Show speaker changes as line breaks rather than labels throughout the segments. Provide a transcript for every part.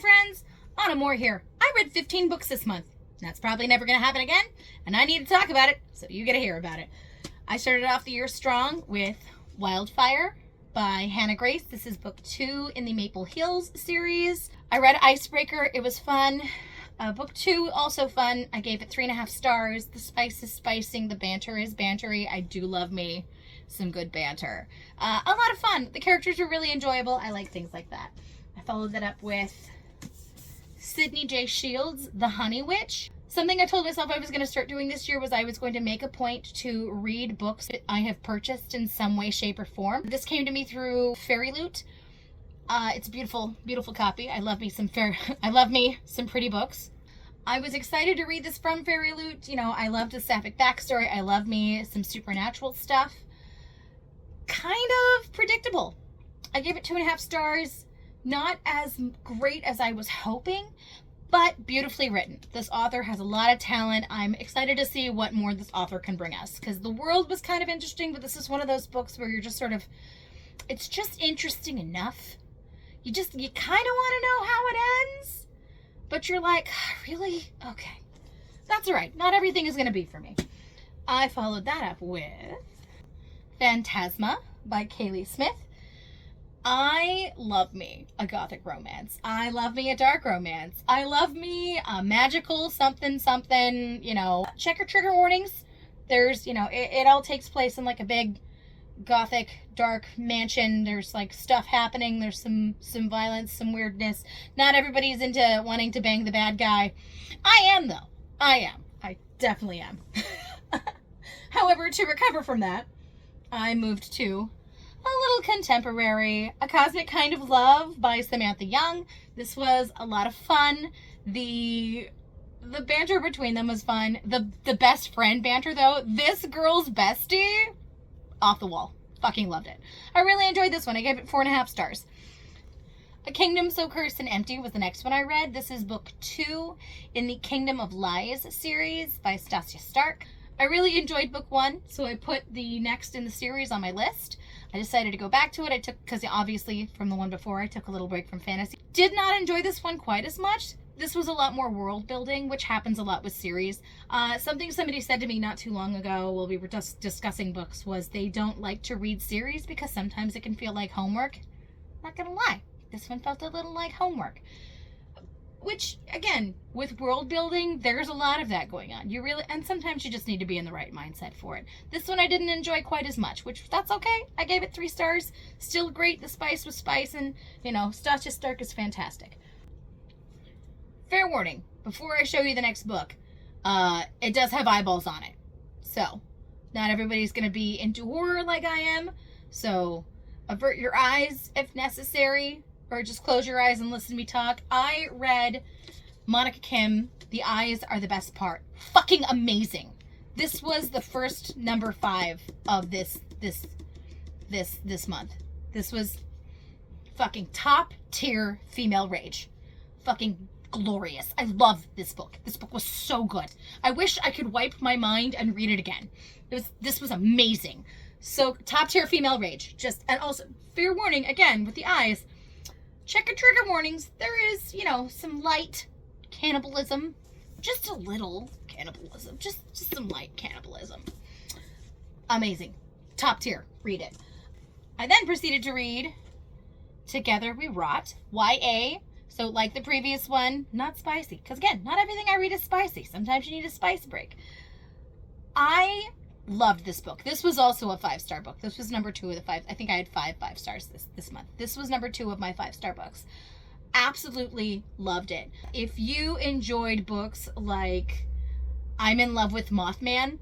friends, Anna Moore here. I read 15 books this month. That's probably never going to happen again, and I need to talk about it, so you get to hear about it. I started off the year strong with Wildfire by Hannah Grace. This is book 2 in the Maple Hills series. I read Icebreaker. It was fun. Book 2, also fun. I gave it 3.5 stars. The spice is spicing. The banter is bantery. I do love me some good banter. A lot of fun. The characters are really enjoyable. I like things like that. I followed that up with Sydney J. Shields' The Honey Witch. Something I told myself I was going to start doing this year was I was going to make a point to read books that I have purchased in some way, shape, or form. This came to me through Fairy Loot. It's a beautiful, beautiful copy. I love me some pretty books. I was excited to read this from Fairy Loot. You know, I loved the sapphic backstory. I love me some supernatural stuff. Kind of predictable. I gave it 2.5 stars. Not as great as I was hoping, but beautifully written. This author has a lot of talent. I'm excited to see what more this author can bring us, because the world was kind of interesting, but this is one of those books where you're just sort of, it's just interesting enough. You kind of want to know how it ends, but you're like, really? Okay. That's all right. Not everything is going to be for me. I followed that up with Phantasma by Kaylie Smith. I love me a gothic romance. I love me a dark romance. I love me a magical something, you know. Check your trigger warnings. There's, you know, it all takes place in like a big gothic dark mansion. There's like stuff happening. There's some violence, some weirdness. Not everybody's into wanting to bang the bad guy. I am though. I definitely am. However, to recover from that, I moved to a little contemporary, A Cosmic Kind of Love by Samantha Young. This was a lot of fun. The banter between them was fun. The best friend banter though, this girl's bestie, off the wall. Fucking loved it. I really enjoyed this one. I gave it 4.5 stars. A Kingdom So Cursed and Empty was the next one I read. This is book 2 in the Kingdom of Lies series by Stacia Stark. I really enjoyed book 1, so I put the next in the series on my list. I decided to go back to it. Because obviously from the one before, I took a little break from fantasy. Did not enjoy this one quite as much. This was a lot more world building, which happens a lot with series. Something somebody said to me not too long ago while we were just discussing books was they don't like to read series because sometimes it can feel like homework. Not gonna lie, this one felt a little like homework. Which, again, with world building, there's a lot of that going on. And sometimes you just need to be in the right mindset for it. This one I didn't enjoy quite as much, which that's okay. I gave it 3 stars. Still great. The spice was spice, and, you know, Stacia Stark is fantastic. Fair warning, before I show you the next book, it does have eyeballs on it. So, not everybody's going to be into horror like I am, so avert your eyes if necessary. Or just close your eyes and listen to me talk. I read Monika Kim, The Eyes Are the Best Part. Fucking amazing. This was the first number 5 of this month. This was fucking top tier female rage. Fucking glorious. I love this book. This book was so good. I wish I could wipe my mind and read it again. This was amazing. So top tier female rage. And also, fair warning, again, with the eyes, check your trigger warnings. There is, you know, some light cannibalism. Just a little cannibalism. Just some light cannibalism. Amazing. Top tier. Read it. I then proceeded to read Together We Rot, YA. So like the previous one, not spicy. Because again, not everything I read is spicy. Sometimes you need a spice break. I loved this book. This was also a 5-star book. This was number 2 of the 5. I think I had 5 stars this month. This was number 2 of my 5-star books. Absolutely loved it. If you enjoyed books like I'm in Love with Mothman,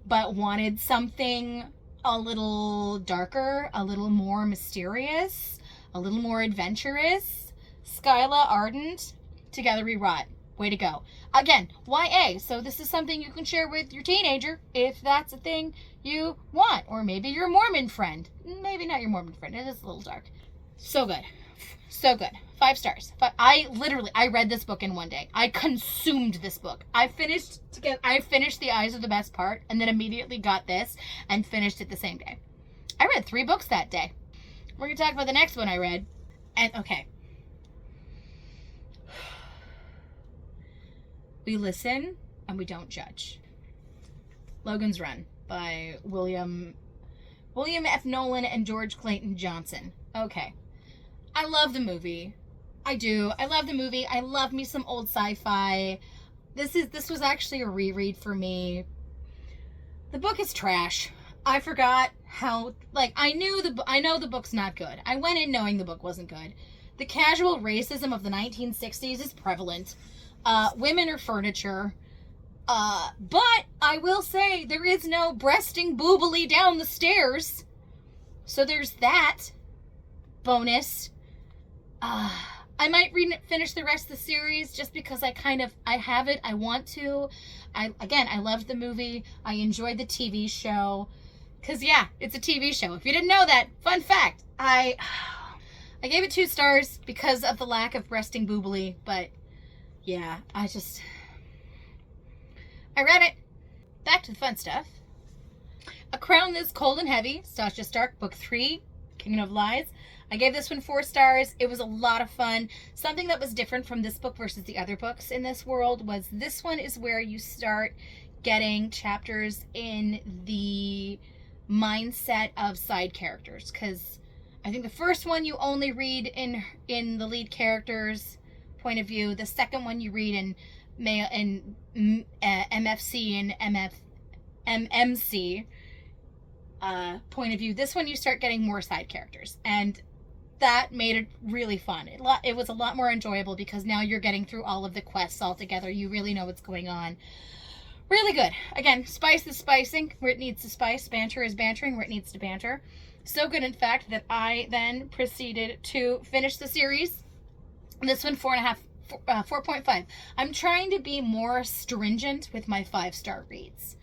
but wanted something a little darker, a little more mysterious, a little more adventurous, Skyla, Arndt, Together We Rot. Way to go. Again, YA, so this is something you can share with your teenager if that's a thing you want. Or maybe your Mormon friend. Maybe not your Mormon friend. It is a little dark. So good. So good. 5 stars. But I read this book in one day. I consumed this book. I finished The Eyes Are the Best Part and then immediately got this and finished it the same day. I read 3 books that day. We're going to talk about the next one I read. And okay. We listen and we don't judge. Logan's Run by William F. Nolan and George Clayton Johnson. Okay. I love the movie. I do. I love the movie. I love me some old sci-fi. This was actually a reread for me. The book is trash. I forgot how, like, I know the book's not good. I went in knowing the book wasn't good. The casual racism of the 1960s is prevalent. Women are furniture. But I will say there is no breasting boobily down the stairs. So there's that bonus. I might finish the rest of the series just because I have it. I want to. I loved the movie. I enjoyed the TV show. Because, yeah, it's a TV show. If you didn't know that, fun fact, I gave it 2 stars because of the lack of breasting boobily. But, yeah, I read it. Back to the fun stuff. A Crown This Cold and Heavy, Stacia Stark, Book 3, Kingdom of Lies. I gave this one 4 stars. It was a lot of fun. Something that was different from this book versus the other books in this world was this one is where you start getting chapters in the mindset of side characters. Because I think the first one you only read in the lead character's point of view. The second one you read in MFC and MMC point of view. This one you start getting more side characters, and that made it really fun. It was a lot more enjoyable because now you're getting through all of the quests all together. You really know what's going on. Really good. Again, spice is spicing where it needs to spice. Banter is bantering where it needs to banter. So good, in fact, that I then proceeded to finish the series. This one 4.5. I'm trying to be more stringent with my 5-star reads,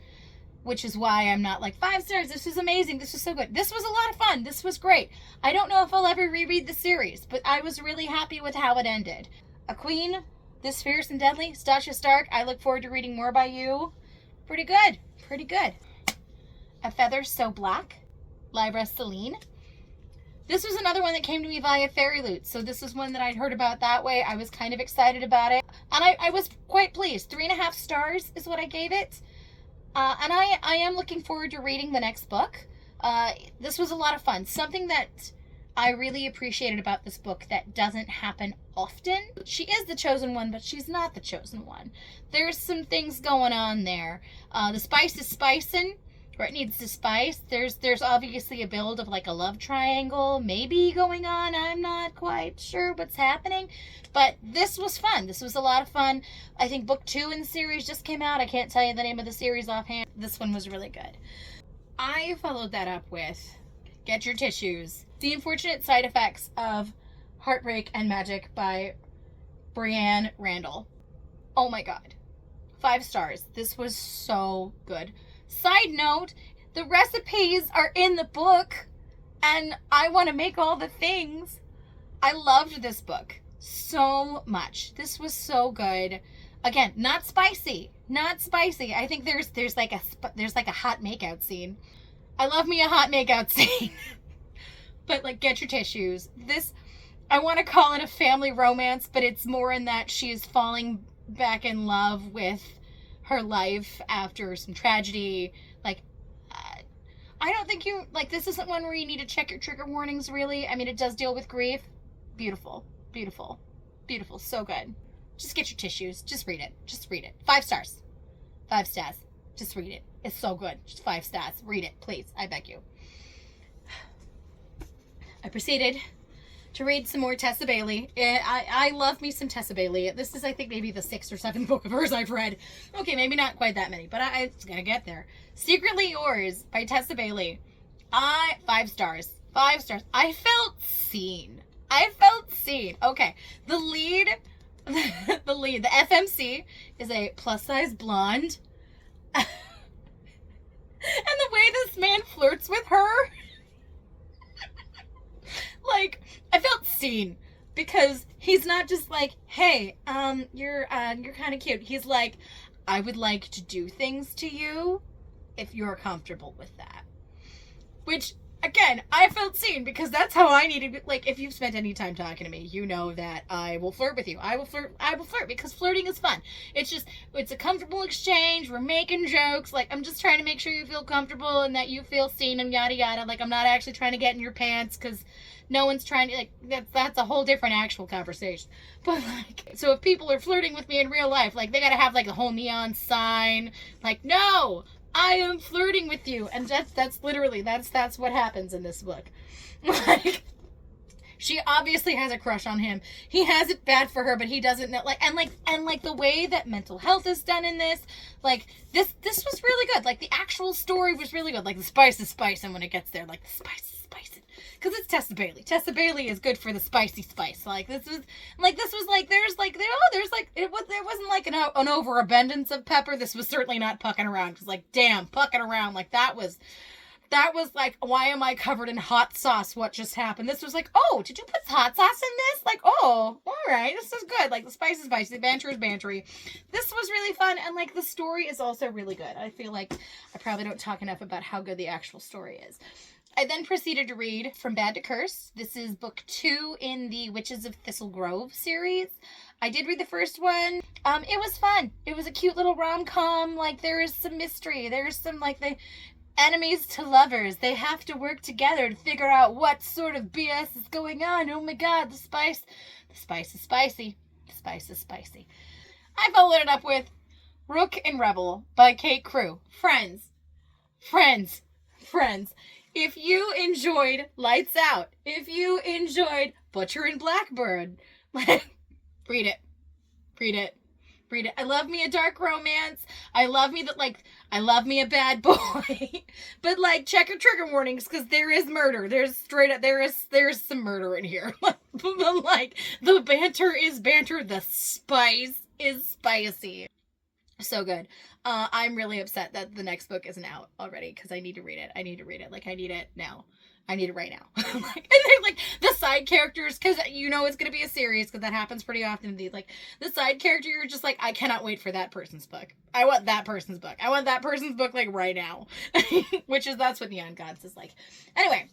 which is why I'm not like 5 stars. This was amazing. This was so good. This was a lot of fun. This was great. I don't know if I'll ever reread the series, but I was really happy with how it ended. A Queen, This Fierce and Deadly, Stacia Stark. I look forward to reading more by you. Pretty good. Pretty good. A Feather So Black, Lyra, Selene. This was another one that came to me via Fairy Loot. So this is one that I'd heard about that way. I was kind of excited about it. And I was quite pleased. 3.5 stars is what I gave it. And I am looking forward to reading the next book. This was a lot of fun. Something that I really appreciated about this book that doesn't happen often. She is the chosen one, but she's not the chosen one. There's some things going on there. The spice is spicing where it needs to spice. There's obviously a build of like a love triangle maybe going on. I'm not quite sure what's happening. But this was fun. This was a lot of fun. I think book 2 in the series just came out. I can't tell you the name of the series offhand. This one was really good. I followed that up with Get Your Tissues. The Unfortunate Side Effects of Heartbreak and Magic by Breanne Randell. Oh my god. 5 stars. This was so good. Side note, the recipes are in the book and I want to make all the things. I loved this book so much. This was so good. Again, not spicy. Not spicy. I think there's like a hot makeout scene. I love me a hot makeout scene. But like, Get Your Tissues. This, I want to call it a family romance, but it's more in that she is falling back in love with her life after some tragedy. Like, I don't think this isn't one where you need to check your trigger warnings, really. I mean, it does deal with grief. Beautiful. Beautiful. Beautiful. So good. Just get your tissues. Just read it. Just read it. 5 stars. 5 stars. Just read it. It's so good. Just 5 stars. Read it, please. I beg you. I proceeded to read some more Tessa Bailey. I love me some Tessa Bailey. This is, I think, maybe the 6th or 7th book of hers I've read. Okay, maybe not quite that many, but I was gonna get there. Secretly Yours by Tessa Bailey. 5 stars. 5 stars. I felt seen. Okay, the lead, the FMC is a plus-size blonde. And the way this man flirts with her, like, I felt seen because he's not just like, hey, you're kind of cute. He's like, I would like to do things to you if you're comfortable with that. Which again, I felt seen because that's how I need to be. Like, if you've spent any time talking to me, you know that I will flirt with you. I will flirt because flirting is fun. It's a comfortable exchange. We're making jokes. Like, I'm just trying to make sure you feel comfortable and that you feel seen and yada yada. Like, I'm not actually trying to get in your pants because no one's trying to, like, that's a whole different actual conversation. But, like, so if people are flirting with me in real life, like, they gotta have, like, a whole neon sign. Like, no! I am flirting with you, and that's literally that's what happens in this book. Like, she obviously has a crush on him. He has it bad for her, but he doesn't know. Like the way that mental health is done in this, like this was really good. Like the actual story was really good. Like the spice is spicing when it gets there. Like the spice is spicing. Because it's Tessa Bailey. Tessa Bailey is good for the spicy spice. Like this was like there wasn't like an overabundance of pepper. This was certainly not pucking around. Because like damn, pucking around like that was like, why am I covered in hot sauce? What just happened? This was like, oh, did you put hot sauce in this? Like, oh, all right, this is good. Like the spice is spicy, the banter is bantery. This was really fun, and like the story is also really good. I feel like I probably don't talk enough about how good the actual story is. I then proceeded to read From Bad to Curse. This is book 2 in the Witches of Thistle Grove series. I did read the first one. It was fun. It was a cute little rom-com. Like, there is some mystery. There's some, like, the enemies to lovers. They have to work together to figure out what sort of BS is going on. Oh my god, the spice is spicy. The spice is spicy. I followed it up with Rook and Rebel by Kate Crew. Friends. If you enjoyed Lights Out, if you enjoyed Butcher and Blackbird, read it. I love me a dark romance. I love me a bad boy. But like, check your trigger warnings because there is murder. There's some murder in here. Like, the banter is banter. The spice is spicy. So good. I'm really upset that the next book isn't out already because I need to read it. Like, I need it now. I need it right now. And then, like, the side characters, because you know it's going to be a series, because that happens pretty often. The side character, you're just like, I cannot wait for that person's book. I want that person's book. I want that person's book, like, right now. That's what Neon Gods is like. Anyway,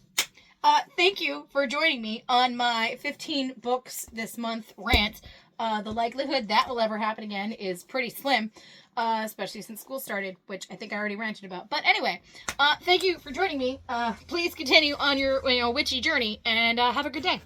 thank you for joining me on my 15 books this month rant. The likelihood that will ever happen again is pretty slim. Especially since school started, which I think I already ranted about. But anyway, thank you for joining me. Please continue on your witchy journey, and have a good day.